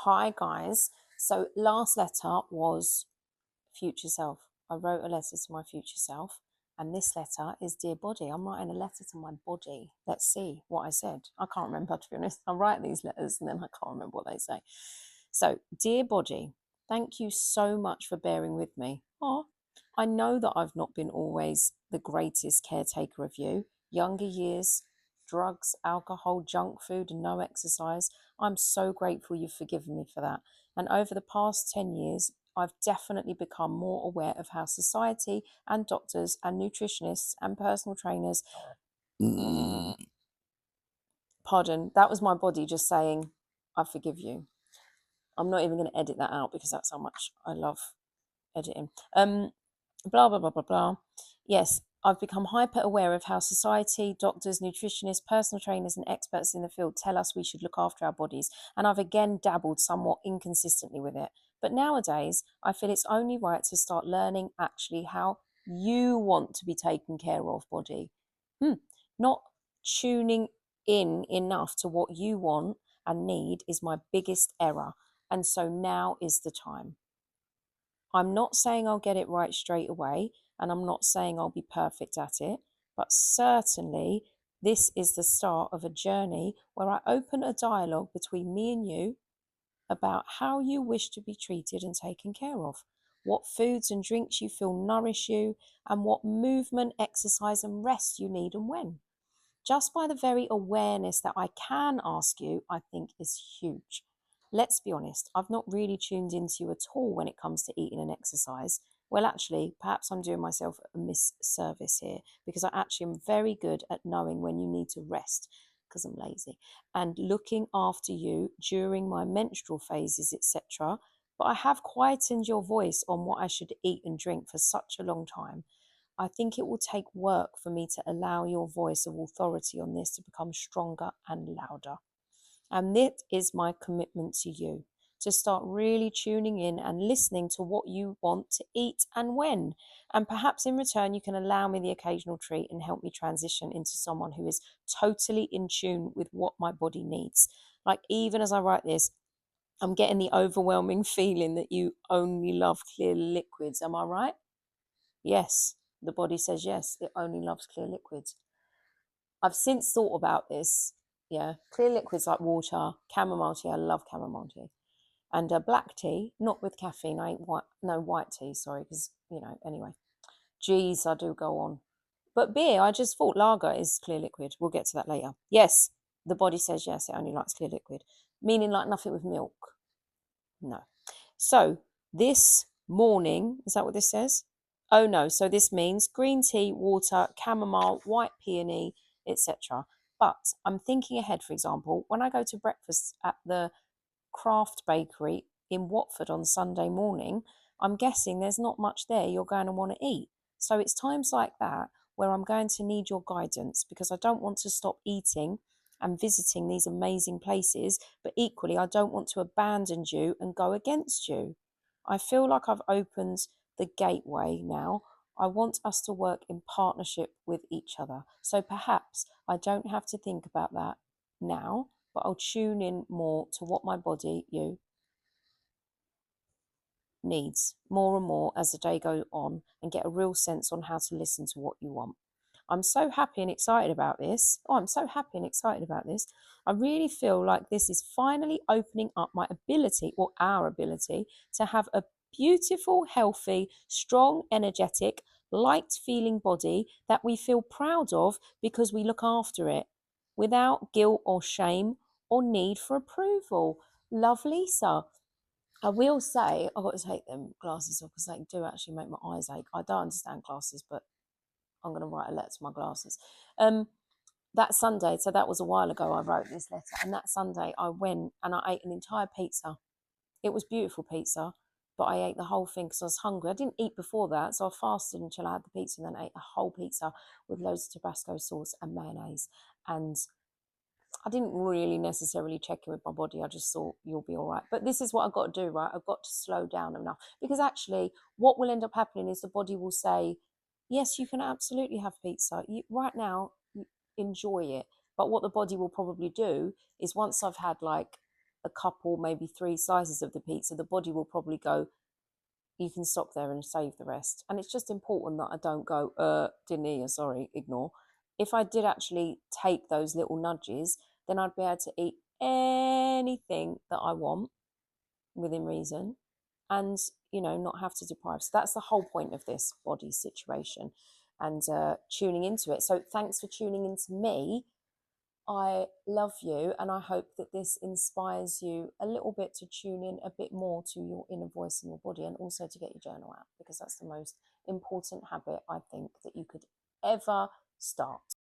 Hi guys. So last letter was future self. I wrote a letter to my future self, and this letter is dear body. I'm writing a letter to my body. Let's see what I said. I can't remember, to be honest. I write these letters and then I can't remember what they say. So, dear body, thank you so much for bearing with me. Oh, I know that I've not been always the greatest caretaker of you. Younger years, drugs, alcohol, junk food, and no exercise. I'm so grateful you've forgiven me for that. And over the past 10 years, I've definitely become more aware of how society and doctors and nutritionists and personal trainers, pardon, that was my body just saying, I forgive you. I'm not even going to edit that out because that's how much I love editing. Blah, blah, blah, blah, blah. Yes, I've become hyper aware of how society, doctors, nutritionists, personal trainers, and experts in the field tell us we should look after our bodies. And I've again dabbled somewhat inconsistently with it. But nowadays, I feel it's only right to start learning actually how you want to be taken care of, body. Not tuning in enough to what you want and need is my biggest error. And so now is the time. I'm not saying I'll get it right straight away, and I'm not saying I'll be perfect at it, but certainly this is the start of a journey where I open a dialogue between me and you about how you wish to be treated and taken care of, what foods and drinks you feel nourish you, and what movement, exercise, and rest you need and when. Just by the very awareness that I can ask you, I think is huge. Let's be honest, I've not really tuned into you at all when it comes to eating and exercise. Well, actually, perhaps I'm doing myself a misservice here because I actually am very good at knowing when you need to rest because I'm lazy and looking after you during my menstrual phases, etc. But I have quietened your voice on what I should eat and drink for such a long time. I think it will take work for me to allow your voice of authority on this to become stronger and louder. And this is my commitment to you, to start really tuning in and listening to what you want to eat and when. And perhaps in return, you can allow me the occasional treat and help me transition into someone who is totally in tune with what my body needs. Like, even as I write this, I'm getting the overwhelming feeling that you only love clear liquids. Am I right? Yes, the body says yes, it only loves clear liquids. I've since thought about this. Yeah, clear liquids like water, chamomile tea. I love chamomile tea. And black tea, not with caffeine. I ain't white tea, sorry, because, anyway. Geez, I do go on. But beer, I just thought lager is clear liquid. We'll get to that later. Yes, the body says yes, it only likes clear liquid. Meaning like nothing with milk. No. So this morning, is that what this says? Oh no, so this means green tea, water, chamomile, white peony, etc. But I'm thinking ahead, for example, when I go to breakfast at the craft bakery in Watford on Sunday morning, I'm guessing there's not much there you're going to want to eat. So it's times like that where I'm going to need your guidance because I don't want to stop eating and visiting these amazing places, but equally, I don't want to abandon you and go against you. I feel like I've opened the gateway now. I want us to work in partnership with each other. So perhaps I don't have to think about that now, but I'll tune in more to what my body, you, needs more and more as the day goes on and get a real sense on how to listen to what you want. I'm so happy and excited about this. Oh, I'm so happy and excited about this. I really feel like this is finally opening up my ability or our ability to have a beautiful, healthy, strong, energetic, light feeling body that we feel proud of because we look after it without guilt or shame or need for approval. Love, Lisa. I will say, I've got to take them glasses off because they do actually make my eyes ache. I don't understand glasses, but I'm going to write a letter to my glasses. That Sunday, so that was a while ago, I wrote this letter. And that Sunday, I went and I ate an entire pizza. It was beautiful pizza, but I ate the whole thing because I was hungry. I didn't eat before that, so I fasted until I had the pizza and then ate a whole pizza with loads of Tabasco sauce and mayonnaise. And I didn't really necessarily check in with my body. I just thought you'll be all right. But this is what I've got to do, right? I've got to slow down enough because actually what will end up happening is the body will say, yes, you can absolutely have pizza. Right now, enjoy it. But what the body will probably do is once I've had like a couple, maybe 3 slices of the pizza, the body will probably go, you can stop there and save the rest. And it's just important that I don't go, didn't hear you, sorry, ignore. If I did actually take those little nudges, then I'd be able to eat anything that I want within reason and, you know, not have to deprive. So that's the whole point of this body situation and tuning into it. So thanks for tuning into me. I love you, and I hope that this inspires you a little bit to tune in a bit more to your inner voice in your body, and also to get your journal out, because that's the most important habit I think that you could ever start.